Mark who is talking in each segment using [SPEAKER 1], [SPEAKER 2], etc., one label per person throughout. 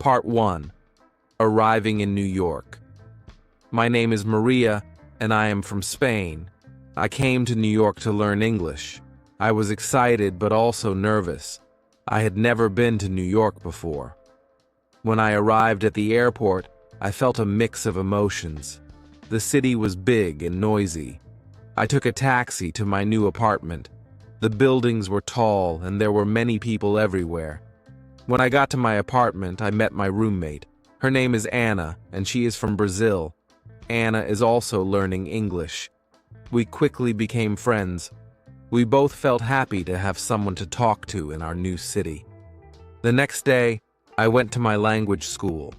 [SPEAKER 1] Part 1. Arriving in New York. My name is Maria, and I am from Spain. I came to New York to learn English. I was excited but also nervous. I had never been to New York before. When I arrived at the airport, I felt a mix of emotions. The city was big and noisy. I took a taxi to my new apartment. The buildings were tall and there were many people everywhere. When I got to my apartment, I met my roommate. Her name is Anna, and she is from Brazil. Anna is also learning English. We quickly became friends. We both felt happy to have someone to talk to in our new city. The next day, I went to my language school.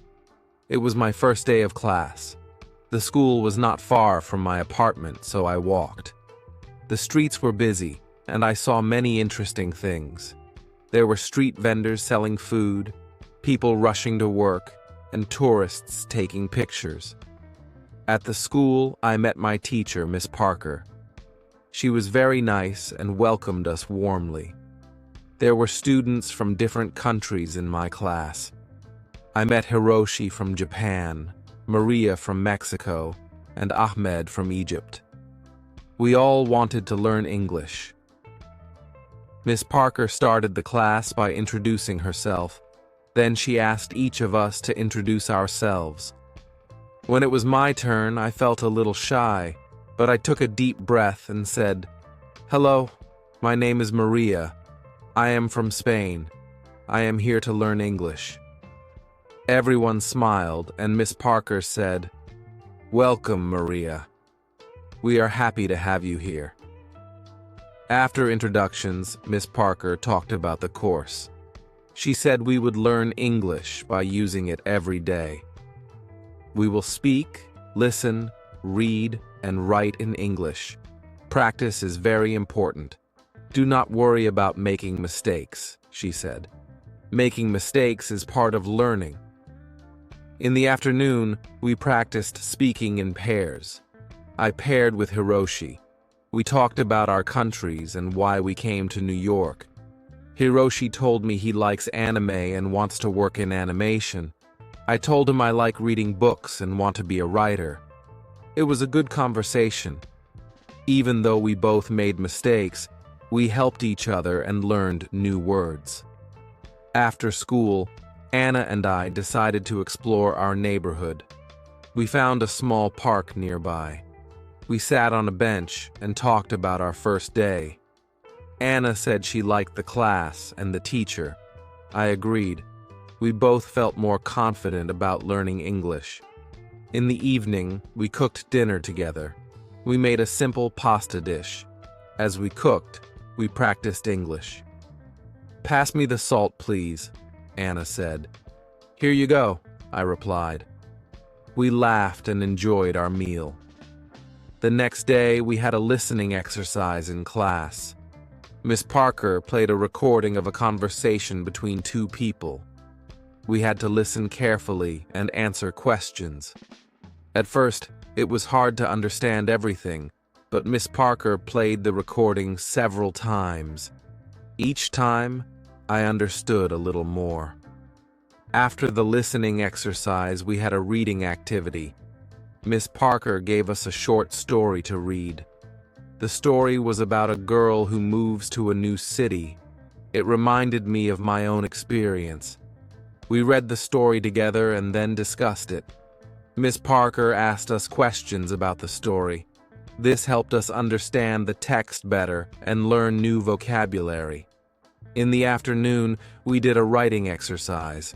[SPEAKER 1] It was my first day of class. The school was not far from my apartment, so I walked. The streets were busy, and I saw many interesting things. There were street vendors selling food, people rushing to work, and tourists taking pictures. At the school, I met my teacher, Miss Parker. She was very nice and welcomed us warmly. There were students from different countries in my class. I met Hiroshi from Japan, Maria from Mexico, and Ahmed from Egypt. We all wanted to learn English. Miss Parker started the class by introducing herself. Then she asked each of us to introduce ourselves. When it was my turn, I felt a little shy, but I took a deep breath and said, "Hello, my name is Maria. I am from Spain. I am here to learn English." Everyone smiled, and Miss Parker said, "Welcome, Maria. We are happy to have you here." After introductions, Miss Parker talked about the course. She said we would learn English by using it every day. We will speak, listen, read, and write in English. Practice is very important. Do not worry about making mistakes, she said. Making mistakes is part of learning. In the afternoon, we practiced speaking in pairs. I paired with Hiroshi. We talked about our countries and why we came to New York. Hiroshi told me he likes anime and wants to work in animation. I told him I like reading books and want to be a writer. It was a good conversation. Even though we both made mistakes, we helped each other and learned new words. After school, Anna and I decided to explore our neighborhood. We found a small park nearby. We sat on a bench and talked about our first day. Anna said she liked the class and the teacher. I agreed. We both felt more confident about learning English. In the evening, we cooked dinner together. We made a simple pasta dish. As we cooked, we practiced English. "Pass me the salt, please," Anna said. "Here you go," I replied. We laughed and enjoyed our meal. The next day, we had a listening exercise in class. Miss Parker played a recording of a conversation between two people. We had to listen carefully and answer questions. At first, it was hard to understand everything, but Miss Parker played the recording several times. Each time, I understood a little more. After the listening exercise, we had a reading activity. Miss Parker gave us a short story to read. The story was about a girl who moves to a new city. It reminded me of my own experience. We read the story together and then discussed it. Miss Parker asked us questions about the story. This helped us understand the text better and learn new vocabulary. In the afternoon, we did a writing exercise.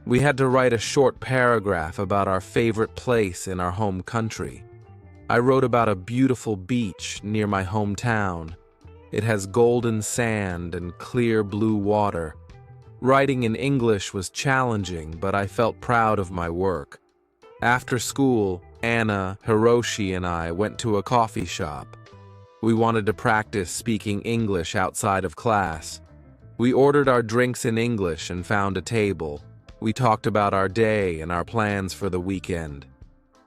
[SPEAKER 1] We had to write a short paragraph about our favorite place in our home country. I wrote about a beautiful beach near my hometown. It has golden sand and clear blue water. Writing in English was challenging, but I felt proud of my work. After school, Anna, Hiroshi, and I went to a coffee shop. We wanted to practice speaking English outside of class. We ordered our drinks in English and found a table. We talked about our day and our plans for the weekend.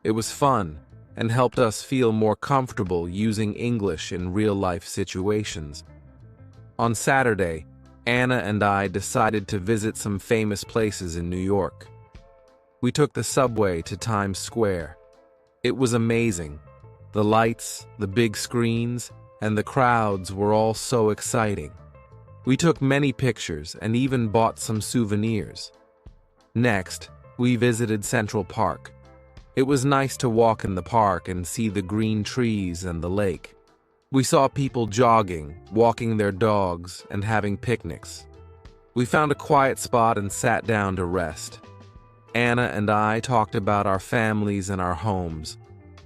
[SPEAKER 1] It was fun and helped us feel more comfortable using English in real-life situations. On Saturday, Anna and I decided to visit some famous places in New York. We took the subway to Times Square. It was amazing. The lights, the big screens, and the crowds were all so exciting. We took many pictures and even bought some souvenirs. Next, we visited Central Park. It was nice to walk in the park and see the green trees and the lake. We saw people jogging, walking their dogs, and having picnics. We found a quiet spot and sat down to rest. Anna and I talked about our families and our homes.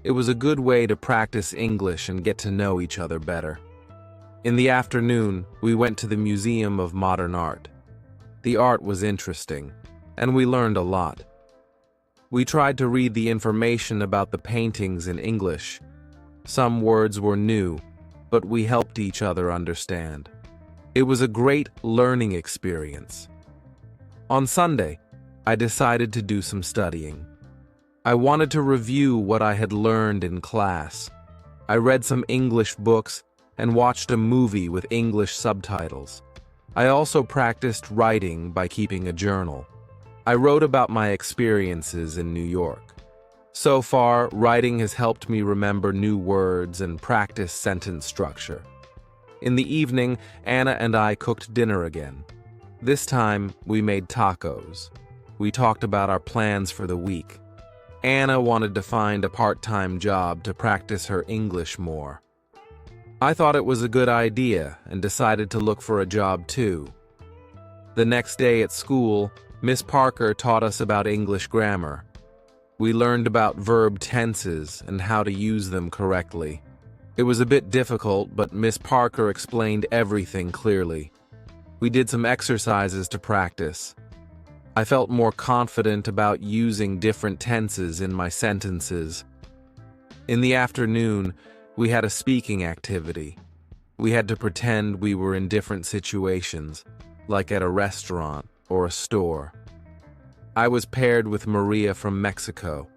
[SPEAKER 1] It was a good way to practice English and get to know each other better. In the afternoon, we went to the Museum of Modern Art. The art was interesting, and we learned a lot. We tried to read the information about the paintings in English. Some words were new, but we helped each other understand. It was a great learning experience. On Sunday, I decided to do some studying. I wanted to review what I had learned in class. I read some English books and watched a movie with English subtitles. I also practiced writing by keeping a journal. I wrote about my experiences in New York. So far, writing has helped me remember new words and practice sentence structure. In the evening, Anna and I cooked dinner again. This time, we made tacos. We talked about our plans for the week. Anna wanted to find a part-time job to practice her English more. I thought it was a good idea and decided to look for a job too. The next day at school, Miss Parker taught us about English grammar. We learned about verb tenses and how to use them correctly. It was a bit difficult, but Miss Parker explained everything clearly. We did some exercises to practice. I felt more confident about using different tenses in my sentences. In the afternoon, we had a speaking activity. We had to pretend we were in different situations, like at a restaurant or a store. I was paired with Maria from Mexico.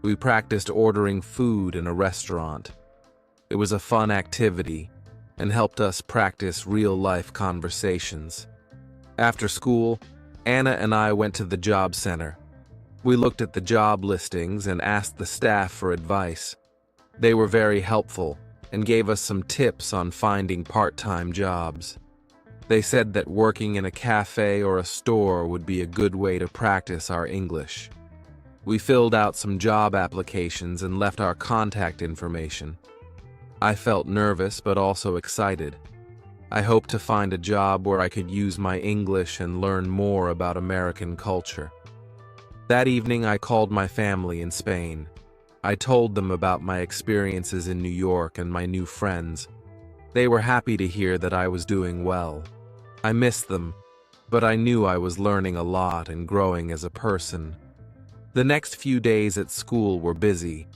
[SPEAKER 1] We practiced ordering food in a restaurant. It was a fun activity and helped us practice real-life conversations. After school, Anna and I went to the job center. We looked at the job listings and asked the staff for advice. They were very helpful and gave us some tips on finding part-time jobs. They said that working in a cafe or a store would be a good way to practice our English. We filled out some job applications and left our contact information. I felt nervous but also excited. I hoped to find a job where I could use my English and learn more about American culture. That evening, I called my family in Spain. I told them about my experiences in New York and my new friends. They were happy to hear that I was doing well. I missed them, but I knew I was learning a lot and growing as a person. The next few days at school were busy.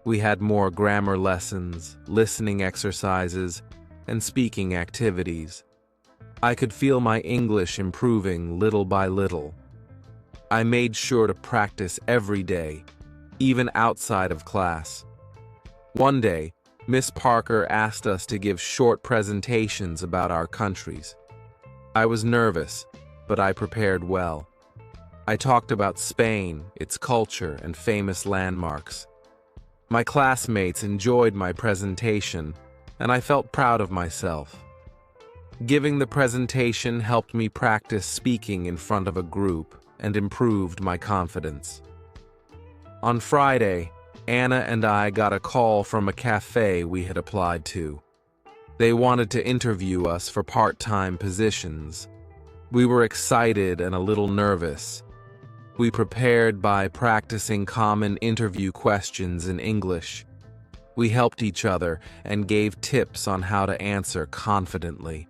[SPEAKER 1] We had more grammar lessons, listening exercises, and speaking activities. I could feel my English improving little by little. I made sure to practice every day, even outside of class. One day, Miss Parker asked us to give short presentations about our countries. I was nervous, but I prepared well. I talked about Spain, its culture, and famous landmarks. My classmates enjoyed my presentation, and I felt proud of myself. Giving the presentation helped me practice speaking in front of a group and improved my confidence. On Friday, Anna and I got a call from a cafe we had applied to. They wanted to interview us for part-time positions. We were excited and a little nervous. We prepared by practicing common interview questions in English. We helped each other and gave tips on how to answer confidently.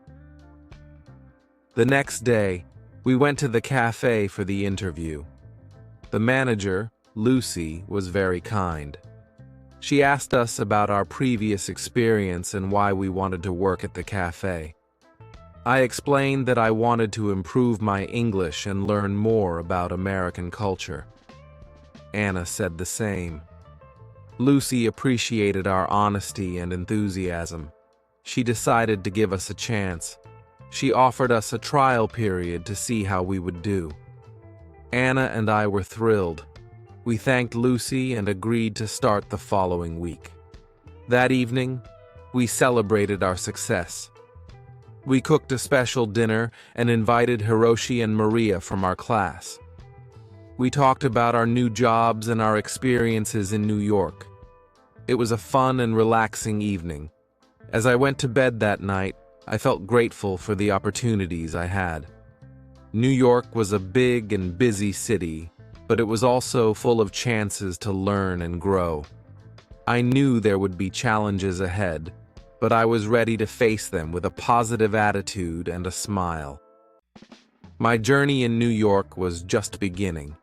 [SPEAKER 1] The next day, we went to the cafe for the interview. The manager, Lucy, was very kind. She asked us about our previous experience and why we wanted to work at the cafe. I explained that I wanted to improve my English and learn more about American culture. Anna said the same. Lucy appreciated our honesty and enthusiasm. She decided to give us a chance. She offered us a trial period to see how we would do. Anna and I were thrilled. We thanked Lucy and agreed to start the following week. That evening, we celebrated our success. We cooked a special dinner and invited Hiroshi and Maria from our class. We talked about our new jobs and our experiences in New York. It was a fun and relaxing evening. As I went to bed that night, I felt grateful for the opportunities I had. New York was a big and busy city, but it was also full of chances to learn and grow. I knew there would be challenges ahead, but I was ready to face them with a positive attitude and a smile. My journey in New York was just beginning.